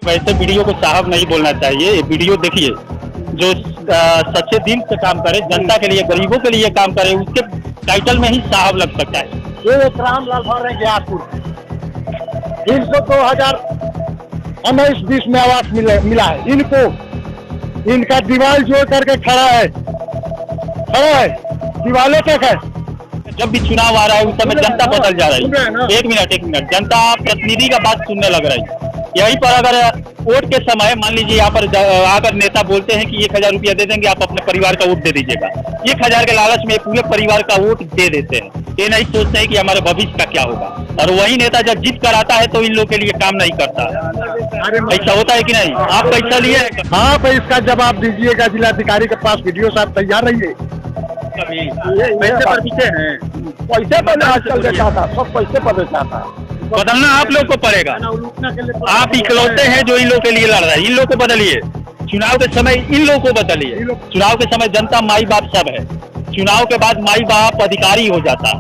वैसे वीडियो को साहब नहीं बोलना चाहिए। ये वीडियो देखिए, जो सच्चे दिल से काम करे, जनता के लिए, गरीबों के लिए काम करे, उसके टाइटल में ही साहब लग सकता है। ये रामलाल भर रहे ग्यासपुर, इनको 2019-20 में आवास मिला है। इनका दीवार जोड़ करके खड़ा है, दीवारों तक है। जब भी चुनाव आ रहा है उस समय जनता बदल जा रही है। एक मिनट, जनता प्रतिनिधि का बात सुनने लग रही है। यहीं पर अगर वोट के समय मान लीजिए यहाँ पर अगर नेता बोलते हैं कि 1000 रुपया दे देंगे, आप अपने परिवार का वोट दे दीजिएगा, 1000 के लालच में पूरे परिवार का वोट दे देते हैं। ये नहीं सोचते हैं कि हमारे भविष्य का क्या होगा। और वही नेता जब जीत कर आता है तो इन लोग के लिए काम नहीं करता। ऐसा होता है कि नहीं? आप पैसा लिए? हाँ, तो इसका जवाब दीजिएगा जिलाधिकारी के पास। वीडियो साहब तैयार रहिए। पैसे पर पीछे हैं, पैसे पर आजकल देखा था, सब पैसे पर देखा था। बदलना आप लोग को पड़ेगा। आप इकलौते हैं जो इन लोग के लिए लड़ रहे हैं। इन लोग को बदलिए। चुनाव के समय इन लोग को बदलिए। चुनाव के समय जनता माई बाप सब है। चुनाव के बाद माई बाप अधिकारी हो जाता है,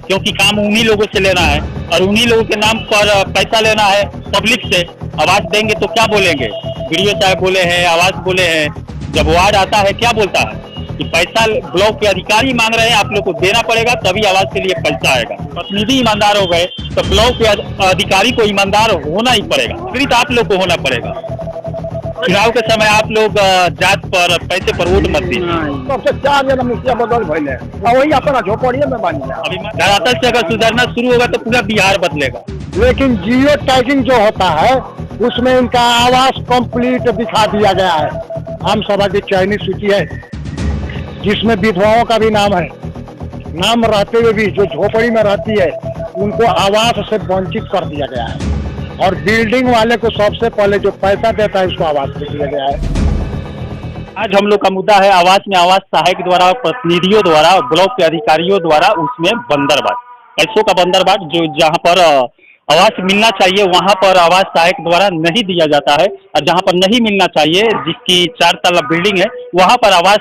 क्योंकि काम उन्हीं लोगों से लेना है और उन्हीं लोगों के नाम पर पैसा लेना है पब्लिक से। आवाज देंगे तो क्या बोलेंगे? वीडियो साहब बोले हैं, आवाज बोले हैं। जब वार्ड आता है क्या बोलता है कि पैसा ब्लॉक के अधिकारी मांग रहे हैं, आप लोग को देना पड़ेगा, तभी आवाज के लिए पैसा आएगा। प्रतिनिधि ईमानदार हो गए तो ब्लॉक के अधिकारी को ईमानदार होना ही पड़ेगा। फिर आप लोग को होना पड़ेगा। चुनाव के समय आप लोग जात पर, पैसे पर वोट मत दीजिए। सबसे 4 जना मुखिया बदल भइले और वही अपना झोपड़िया में बांध लिया। अभी धरातल से अगर सुधरना शुरू होगा तो पूरा बिहार बदलेगा। लेकिन जियो टैगिंग जो होता है उसमें इनका आवास कंप्लीट दिखा दिया गया है। आम सभा की चयनित सूची है जिसमें विधवाओं का भी नाम है। नाम रहते हुए भी जो झोपड़ी में रहती है उनको आवास से वंचित कर दिया गया है। और बिल्डिंग वाले को सबसे पहले जो पैसा देता है उसको आवास दे दिया गया है। आज हम लोग का मुद्दा है आवास में आवास सहायक द्वारा, प्रतिनिधियों द्वारा, ब्लॉक के अधिकारियों द्वारा उसमें बंदरबाट, पैसों का बंदरबाट। जो जहां पर आवास मिलना चाहिए वहां पर आवास सहायक द्वारा नहीं दिया जाता है, और जहां पर नहीं मिलना चाहिए, जिसकी 4 तल्ला बिल्डिंग है, वहां पर आवास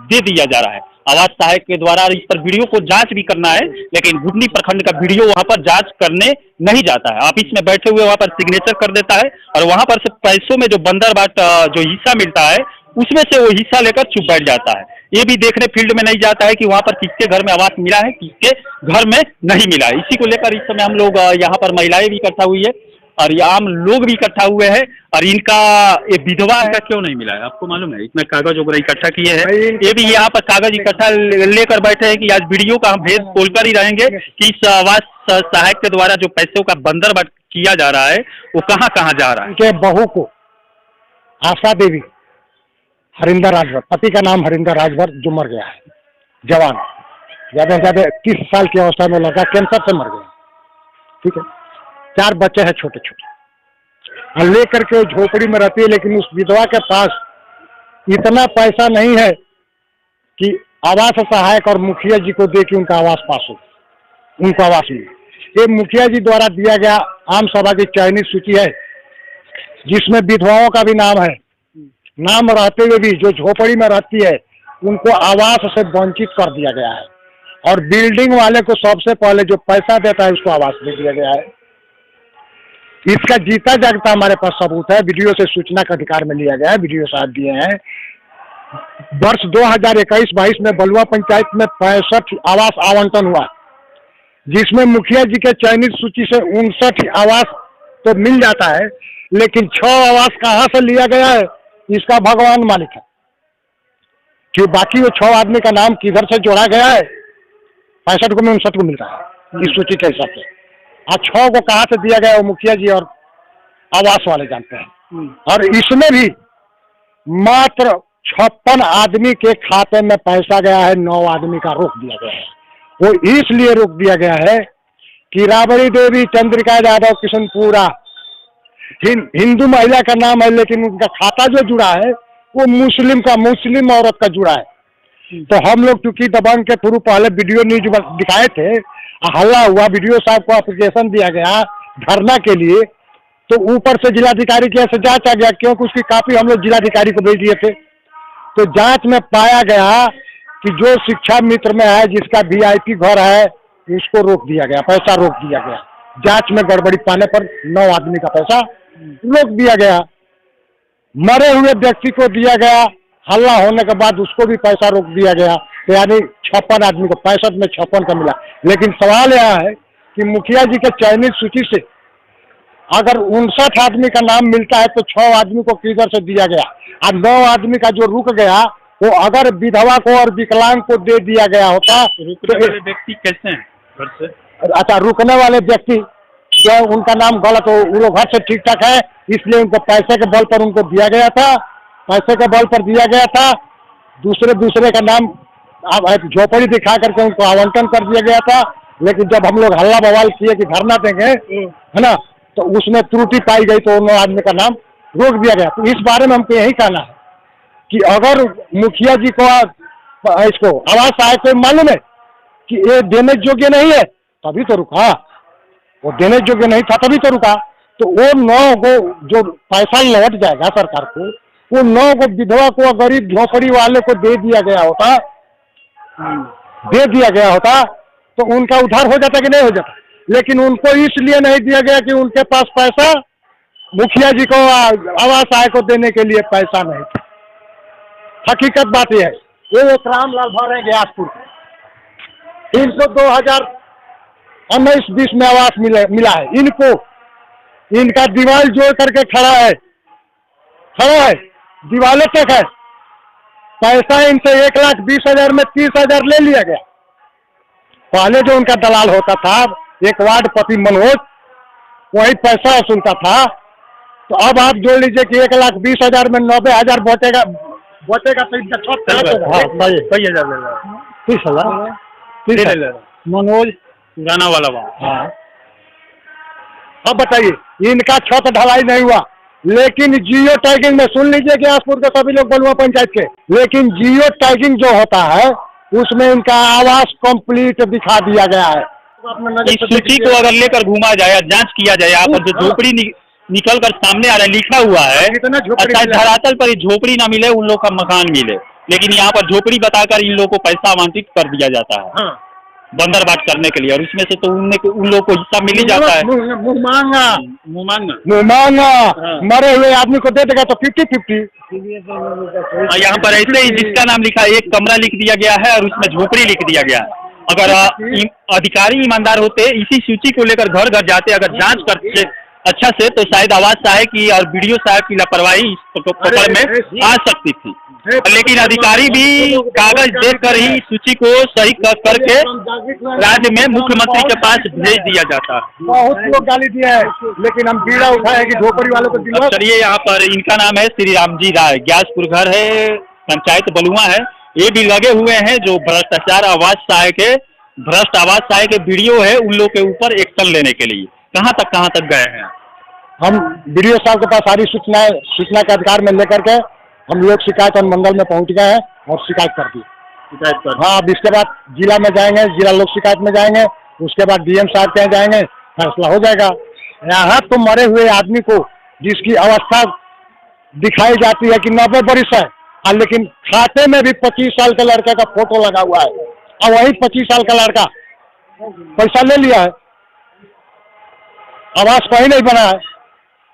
दे दिया जा रहा है आवास सहायक के द्वारा। इस पर वीडियो को जांच भी करना है, लेकिन बुधनी प्रखंड का वीडियो वहां पर जांच करने नहीं जाता है। ऑफिस में बैठे हुए वहां पर सिग्नेचर कर देता है और वहां पर से पैसों में जो बंदरबाट जो हिस्सा मिलता है उसमें से वो हिस्सा लेकर चुप बैठ जाता है। ये भी देखने फील्ड में नहीं जाता है कि वहां पर किसके घर में आवास मिला है, किसके घर में नहीं मिला है। इसी को लेकर इस समय हम लोग यहाँ पर महिलाएं भी इकट्ठा हुई है और ये आम लोग भी इकट्ठा हुए हैं। और इनका ये विधवा का क्यों नहीं मिला है आपको मालूम है? इसमें कागज वगैरह इकट्ठा किए हैं, ये भी यहाँ पर कागज इकट्ठा लेकर बैठे हैं कि आज वीडियो का हम भेद खोलकर ही रहेंगे कि इस आवास सहायक के द्वारा जो पैसों का बंदरबाट किया जा रहा है वो कहाँ कहाँ जा रहा है। उनके बहू को आशा देवी, हरिंदर राजभर, पति का नाम हरिंदर राजभर, जो मर गया है, जवान, ज्यादा से ज्यादा 30 साल की अवस्था में लड़का कैंसर से मर गया। ठीक है, 4 बच्चे हैं छोटे छोटे, और लेकर के झोपड़ी में रहती है। लेकिन उस विधवा के पास इतना पैसा नहीं है कि आवास सहायक और मुखिया जी को दे के उनका आवास पास हो, उनको आवास मिले। ये मुखिया जी द्वारा दिया गया आम सभा की चयनित सूची है जिसमें विधवाओं का भी नाम है। नाम रहते हुए भी जो झोपड़ी में रहती है उनको आवास से वंचित कर दिया गया है। और बिल्डिंग वाले को सबसे पहले जो पैसा देता है उसको आवास दे दिया गया है। इसका जीता जागता हमारे पास सबूत है, वीडियो से सूचना का अधिकार में लिया गया है, वीडियो साथ दिए हैं। वर्ष 2021-22 में बलुआ पंचायत में 65 आवास आवंटन हुआ, जिसमें मुखिया जी के चयनित सूची से 59 आवास तो मिल जाता है, लेकिन 6 आवास कहाँ से लिया गया है इसका भगवान मालिक है। कि बाकी वो 6 आदमी का नाम किधर से जोड़ा गया है, 65 को में 59 को मिल रहा है इस सूची के हिसाब से। आज 6 को कहाँ से दिया गया वो मुखिया जी और आवास वाले जानते हैं। और इसमें भी मात्र 56 आदमी के खाते में पैसा गया है, 9 आदमी का रोक दिया गया है। वो इसलिए रोक दिया गया है कि राबड़ी देवी, चंद्रिका यादव, किशनपुरा हिंदू महिला का नाम है, लेकिन उनका खाता जो जुड़ा है वो मुस्लिम औरत का जुड़ा है। तो हम लोग चूंकि दबंग के थ्रू पहले वीडियो न्यूज दिखाए थे, हल्ला हुआ, वीडियो साहब को एप्लीकेशन दिया गया धरना के लिए, तो ऊपर से जिलाधिकारी के यहाँ से जांच आ गया, क्योंकि उसकी कॉपी हम लोग जिलाधिकारी को भेज दिए थे। तो जांच में पाया गया कि जो शिक्षा मित्र में है, जिसका VIP घर है, उसको रोक दिया गया, पैसा रोक दिया गया। जांच में गड़बड़ी पाने पर 9 आदमी का पैसा रोक दिया गया। मरे हुए व्यक्ति को दिया गया, हल्ला होने के बाद उसको भी पैसा रोक दिया गया, तो यानी 56 आदमी को 65 में 56 का मिला। लेकिन सवाल यह है कि मुखिया जी के चयनित सूची से अगर 59 आदमी का नाम मिलता है तो 6 आदमी को किधर से दिया गया, और 9 आदमी का जो रुक गया वो अगर विधवा को और विकलांग को दे दिया गया होता रुकने वाले व्यक्ति कैसे हैं घर से? अच्छा, रुकने वाले व्यक्ति जो उनका नाम गलत हो, वो लोग घर से ठीक ठाक है, इसलिए उनको पैसे के बल पर उनको दिया गया था, पैसे के बल पर दिया गया था। दूसरे का नाम झोपड़ी दिखा करके उनको आवंटन कर दिया गया था। लेकिन जब हम लोग हल्ला बवाल किए कि धरना देंगे, है ना, तो उसमें त्रुटि पाई गई तो उन आदमी का नाम रोक दिया गया। तो इस बारे में हमको यही कहना है कि अगर मुखिया जी को इसको आवास आयोग को मालूम है कि ये देने योग्य नहीं है, तभी तो रुका। वो देने योग्य नहीं था तभी तो रुका। तो वो 9 को जो पैसा लौट जाएगा सरकार को, वो 9 को विधवा को, गरीब झोपड़ी वाले को दे दिया गया होता तो उनका उद्धार हो जाता कि नहीं हो जाता। लेकिन उनको इसलिए नहीं दिया गया कि उनके पास पैसा, मुखिया जी को आवास आयोग को देने के लिए पैसा नहीं था। हकीकत बात यह है। ये एक रामलाल भर है ग्यासपुर के, इनको 2019-20 में आवास मिला है। इनको इनका दीवार जोड़ करके खड़ा है, दीवारें तक है। पैसा इनसे 1,20,000 में 30,000 ले लिया गया। पहले जो उनका दलाल होता था, एक वार्ड पति मनोज, वही पैसा वसूलता था। तो अब आप जोड़ लीजिए कि 1,20,000 में 90,000 बचेगा तो 30,000 मनोज गाना वाला वहाँ। हाँ। अब बताइए, इनका छत ढलाई नहीं हुआ, लेकिन जियो टैगिंग में सुन लीजिए ग्यासपुर के सभी लोग बलुआ पंचायत के, लेकिन जियो टैगिंग जो होता है उसमें इनका आवास कंप्लीट दिखा दिया गया है। इस सूची को अगर लेकर घूमा जाए, जांच किया जाए, यहाँ पर जो झोपड़ी निकल कर सामने आ रहा है, लिखा हुआ है, अच्छा धरातल पर झोपड़ी ना मिले, उन लोग का मकान मिले, लेकिन यहाँ पर झोपड़ी बताकर इन लोगों को पैसा आवंटित कर दिया जाता है। हाँ। बंदर बाट करने के लिए, और उसमें से तो उन लोग को हिस्सा मिल ही जाता है। मुँह मांगा मरे हुए आदमी को दे देगा तो 50-50। यहाँ पर ऐसे ही जिसका नाम लिखा है, एक कमरा लिख दिया गया है और उसमें झोपड़ी लिख दिया गया है। अगर अधिकारी ईमानदार होते, इसी सूची को लेकर घर घर जाते, अगर जांच करते अच्छा से, तो शायद आवास साहब की और बीडीओ साहब की लापरवाही पकड़ में आ सकती थी। लेकिन अधिकारी भी कागज देकर ही सूची को सही करके राज्य में मुख्यमंत्री के पास भेज दिया जाता है। बहुत लोग गाली दिया है, लेकिन हम बीड़ा उठाए कि झोपड़ी वालों को। चलिए, यहाँ पर इनका नाम है श्री राम जी राय, ग्यासपुर घर है, पंचायत बलुआ है। ये भी लगे हुए हैं जो भ्रष्टाचार आवास सहायक के, भ्रष्ट आवास सहायक के वीडियो है, उन लोग के ऊपर एक्शन लेने के लिए कहाँ तक गए हैं। हम वीडियो साहब के पास सारी सूचना के अधिकार में लेकर के हम लोग शिकायत अनुमंडल में पहुंच गए हैं और शिकायत कर दी। हाँ, अब इसके बाद जिला में जाएंगे, जिला लोक शिकायत में जाएंगे, उसके बाद डीएम साहब के यहाँ जाएंगे, फैसला हो जाएगा। यहाँ तो मरे हुए आदमी को जिसकी अवस्था दिखाई जाती है कि 90 वर्ष है, लेकिन खाते में भी 25 साल के लड़के का फोटो लगा हुआ है, और वही 25 साल का लड़का पैसा ले लिया है, आवास कहीं नहीं बना है।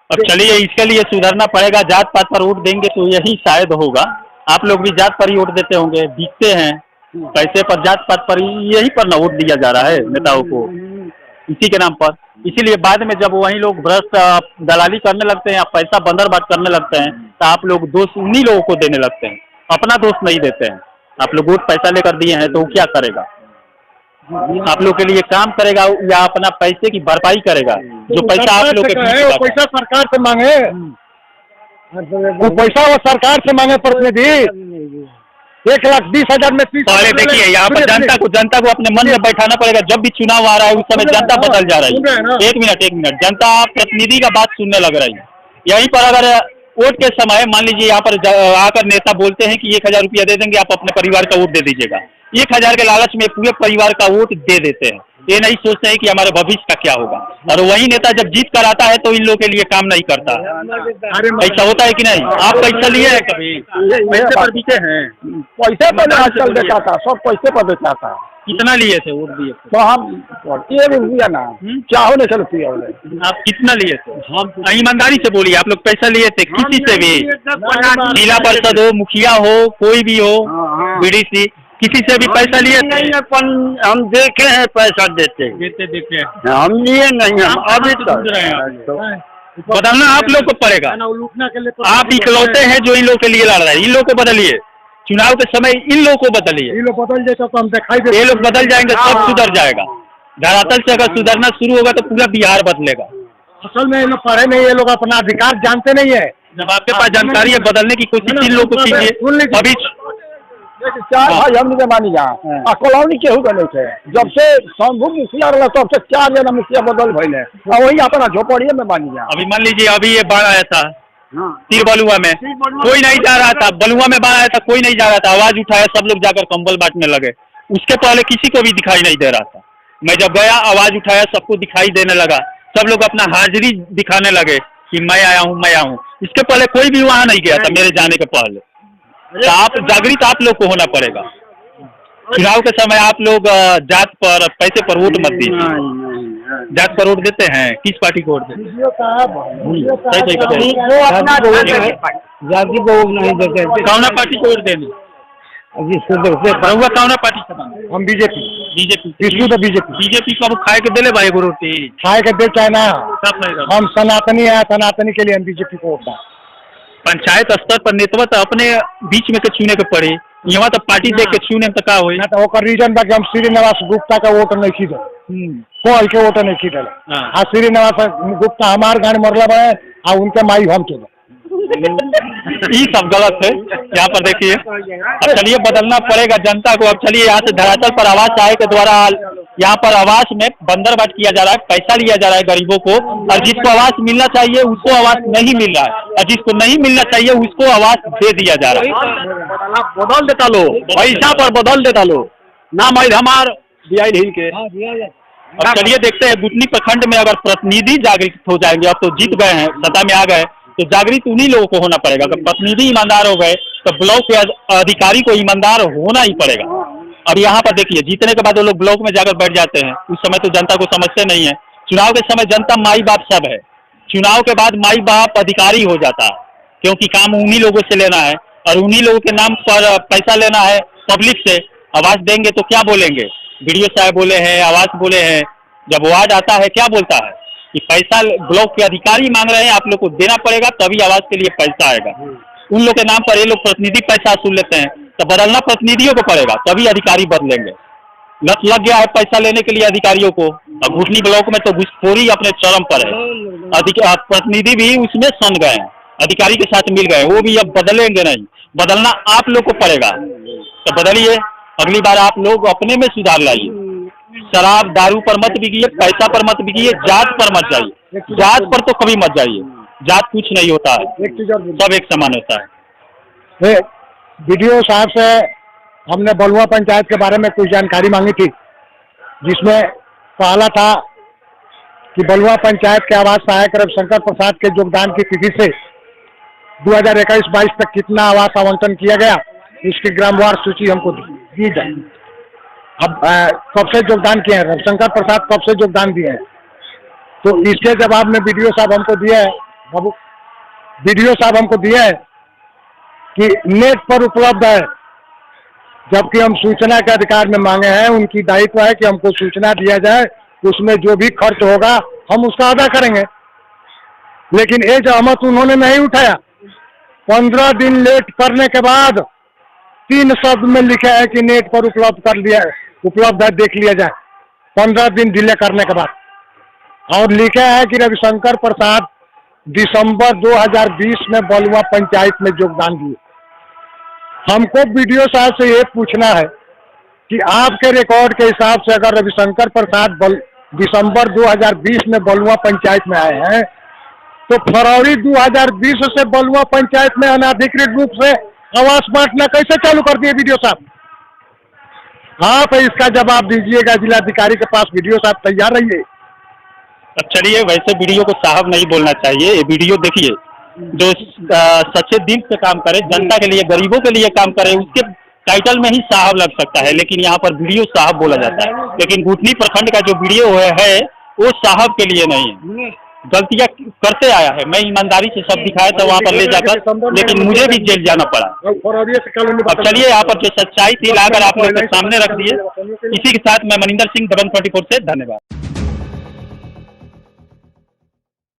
अब चलिए, इसके लिए सुधरना पड़ेगा। जात पात पर वोट देंगे तो यही शायद होगा। आप लोग भी जात पर ही वोट देते होंगे, दिखते हैं पैसे पर, जात पात पर, यही पर ना वोट दिया जा रहा है नेताओं को, इसी के नाम पर। इसीलिए बाद में जब वही लोग भ्रष्ट दलाली करने लगते हैं, पैसा बंदर बाट करने लगते हैं, तो आप लोग दोष उन्हीं लोगों को देने लगते हैं, अपना दोष नहीं देते हैं। आप लोग वोट पैसा लेकर दिए हैं तो वो क्या करेगा? आप लोग के लिए काम करेगा या अपना पैसे की भरपाई करेगा? जो पैसा आप लोग के पैसा सरकार से मांगे, वो पैसा वो सरकार से मांगे प्रतिनिधि। 1,20,000 में 30। पहले देखिए, यहाँ पर जनता को अपने मन में बैठाना पड़ेगा। जब भी चुनाव आ रहा है उस समय जनता बदल जा रही है। एक मिनट, जनता प्रतिनिधि का बात सुनने लग रही है। यहीं पर अगर वोट के समय मान लीजिए यहाँ पर आकर नेता बोलते हैं कि 1,000 रुपया दे देंगे, आप अपने परिवार का वोट दे दीजिएगा, 1,000 के लालच में पूरे परिवार का वोट दे देते हैं। ये नहीं सोचते हैं कि हमारे भविष्य का क्या होगा। और वही नेता जब जीत कर आता है तो इन लोगों के लिए काम नहीं करता। ऐसा होता है कि नहीं? आप पैसा लिए हैं कभी? पैसे पर बीते हैं, पैसे पर आजकल बेचाता, सब पैसे पर बेचाता। कितना लिए थे वोट दिए थे? तो हम ये भी रुपया ना चाहो नहीं चलो पिया बोले। आप कितना लिए थे? हम ईमानदारी से बोलिए, आप लोग पैसा लिए थे किसी से भी? जिला परिषद हो, मुखिया हो, कोई भी हो, बीडीसी, किसी से भी पैसा लिए थे? नहीं अपन हम देखे हैं पैसा देते देखे हम लिए नहीं, हम अभी तक बदलना आप लोग को पड़ेगा। आप इकलौते हैं जो इन लोग के लिए लड़ रहे हैं, इन लोग को बदलिए। चुनाव के समय इन लोग को बदलिए। ये लोग बदल जाए तो हम दिखाई दे, ये लोग बदल जाएंगे, सब सुधर जाएगा। धरातल से अगर सुधरना शुरू होगा तो पूरा बिहार बदलेगा। असल में ये लोग पढ़े नहीं, ये लोग अपना अधिकार जानते नहीं है। जब आपके पास जानकारी है, बदलने की कोशिश इन लोग को कीजिए। अभी चार भाई हम नहीं मानी जहाँ कॉलोनी केहू बने थे, जब से शंभू मुखिया रहा तब से 4 जना मुखिया बदल भइले, और वही अपना झोपड़िए में मानी जहाँ। अभी मान लीजिए, अभी ये बाढ़ आया था तीर बलुआ में, कोई नहीं जा रहा था। बलुआ में बाढ़ आया था, कोई नहीं जा रहा था। आवाज उठाया, सब लोग जाकर कंबल बांटने लगे। उसके पहले किसी को भी दिखाई नहीं दे रहा था। मैं जब गया, आवाज उठाया, सबको दिखाई देने लगा। सब लोग अपना हाजिरी दिखाने लगे कि मैं आया हूँ, मैं आया हूँ। इसके पहले कोई भी वहाँ नहीं गया था मेरे जाने के पहले। तो आप जागृत आप लोग को होना पड़ेगा। चुनाव के समय आप लोग जात पर, पैसे पर वोट मत दीजिए। जात पर वोट देते हैं, किस पार्टी को वोट देते हैं? जाति को नहीं देते, कौना पार्टी को वोट देंगे? कौना पार्टी से? हम बीजेपी विष्णु तो बीजेपी को खाए के दिले भाई रोटी खाए के दे चाहे ना, सब हम सनातनी है, सनातनी के लिए हम बीजेपी को वोट। पंचायत स्तर पर नेतवा तो अपने बीच में के चुने के पड़े, यहाँ तो पार्टी देख के चुने में तो का होई ना। तो ओकर रीजन बा कि हम श्रीनिवास गुप्ता का वोट नहीं खींचे, कोई के वोट नहीं खींचे। हाँ, श्रीनिवास गुप्ता हमारे गाँव मरला बड़े, और उनके माई हम के ये सब गलत है। यहाँ पर देखिए, अब चलिए बदलना पड़ेगा जनता को। अब चलिए यहाँ से धरातल पर आवास सहायक के द्वारा यहाँ पर आवास में बंदरबाट किया जा रहा है, पैसा लिया जा रहा है गरीबों को, और जिसको आवास मिलना चाहिए उसको आवास नहीं मिल रहा है, और जिसको नहीं मिलना चाहिए उसको आवास दे दिया जा रहा है। बदल देता लो, पैसा पर बदल देता लो, नाम हमार दिया के। अब चलिए देखते हैं, बुटनी प्रखंड में अगर प्रतिनिधि जागृत हो जाएंगे, अब तो जीत गए हैं, सत्ता में आ गए, तो जागृत उन्हीं लोगों को होना पड़ेगा। अगर प्रतिनिधि ईमानदार हो गए तो ब्लॉक के अधिकारी को ईमानदार होना ही पड़ेगा। अब यहाँ पर देखिए, जीतने के बाद वो लोग ब्लॉक में जाकर बैठ जाते हैं, उस समय तो जनता को समझते नहीं है। चुनाव के समय जनता माई बाप सब है, चुनाव के बाद माई बाप अधिकारी हो जाता है, क्योंकि काम उन्हीं लोगों से लेना है और उन्हीं लोगों के नाम पर पैसा लेना है पब्लिक से। आवाज देंगे तो क्या बोलेंगे? वीडियो साहब बोले हैं, आवाज बोले हैं, जब आवाज आता है क्या बोलता है कि पैसा ब्लॉक के अधिकारी मांग रहे हैं, आप लोग को देना पड़ेगा तभी आवाज के लिए पैसा आएगा। उन लोग के नाम पर ये लोग प्रतिनिधि पैसा वसूल लेते हैं, तो बदलना प्रतिनिधियों को पड़ेगा तभी अधिकारी बदलेंगे। लत लग गया है पैसा लेने के लिए अधिकारियों को। अब घुटनी ब्लॉक में तो घुसखोरी अपने चरम पर है, प्रतिनिधि भी उसमें सन गए हैं, अधिकारी के साथ मिल गए, वो भी अब बदलेंगे नहीं। बदलना आप लोग को पड़ेगा, तो बदलिए। अगली बार आप लोग अपने में सुधार लाइए। शराब दारू पर मत बिकिए, पैसा पर मत बिकिए, जात पर मत जाइए। जात पर तो कभी मत जाइए, जात कुछ नहीं होता है, सब एक समान होता है। वीडियो साहब से हमने बलुआ पंचायत के बारे में कुछ जानकारी मांगी थी, जिसमें पहला था कि बलुआ पंचायत के आवास सहायक रविशंकर प्रसाद के योगदान की तिथि से 2021-22 तक कितना आवास आवंटन किया गया, इसकी ग्रामवार सूची हमको दी जाए। अब कब से योगदान किए हैं, रविशंकर प्रसाद कब से योगदान दिए हैं, तो इसके जवाब में वीडियो साहब हमको दिए है, बाबू वीडियो साहब हमको दिए है कि नेट पर उपलब्ध है, जबकि हम सूचना के अधिकार में मांगे हैं। उनकी दायित्व है कि हमको सूचना दिया जाए, उसमें जो भी खर्च होगा हम उसका अदा करेंगे। लेकिन ये जहमत उन्होंने नहीं उठाया। 15 दिन लेट करने के बाद 3 शब्द में लिखा है कि नेट पर उपलब्ध है, देख लिया जाए। 15 दिन डिले करने के बाद, और लिखा है कि रविशंकर प्रसाद दिसंबर 2020 में बलुआ पंचायत में योगदान दिए। हमको वीडियो साहब से ये पूछना है कि आपके रिकॉर्ड के हिसाब से अगर रविशंकर प्रसाद दिसंबर 2020 में बलुआ पंचायत में आए हैं, तो फरवरी 2020 से बलुआ पंचायत में अनाधिकृत रूप से आवास बांटना कैसे चालू कर दिए वीडियो साहब? आप इसका जवाब दीजिएगा, जिलाधिकारी के पास वीडियो साहब तैयार रहिए। अब चलिए, वैसे वीडियो को साहब नहीं बोलना चाहिए, ये वीडियो देखिए जो सच्चे दिल से काम करे, जनता के लिए, गरीबों के लिए काम करे, उसके टाइटल में ही साहब लग सकता है, लेकिन यहाँ पर वीडियो साहब बोला जाता है। लेकिन घुटनी प्रखंड का जो वीडियो है वो साहब के लिए नहीं है, गलतियाँ करते आया है। मैं ईमानदारी से सब दिखाया था वहाँ पर ले जाकर, लेकिन मुझे भी जेल जाना पड़ा। अब चलिए यहाँ पर जो सच्चाई थी लाकर आप लोग के सामने रख दिए। इसी के साथ मैं मनिंदर सिंह, दबंग 24 से धन्यवाद।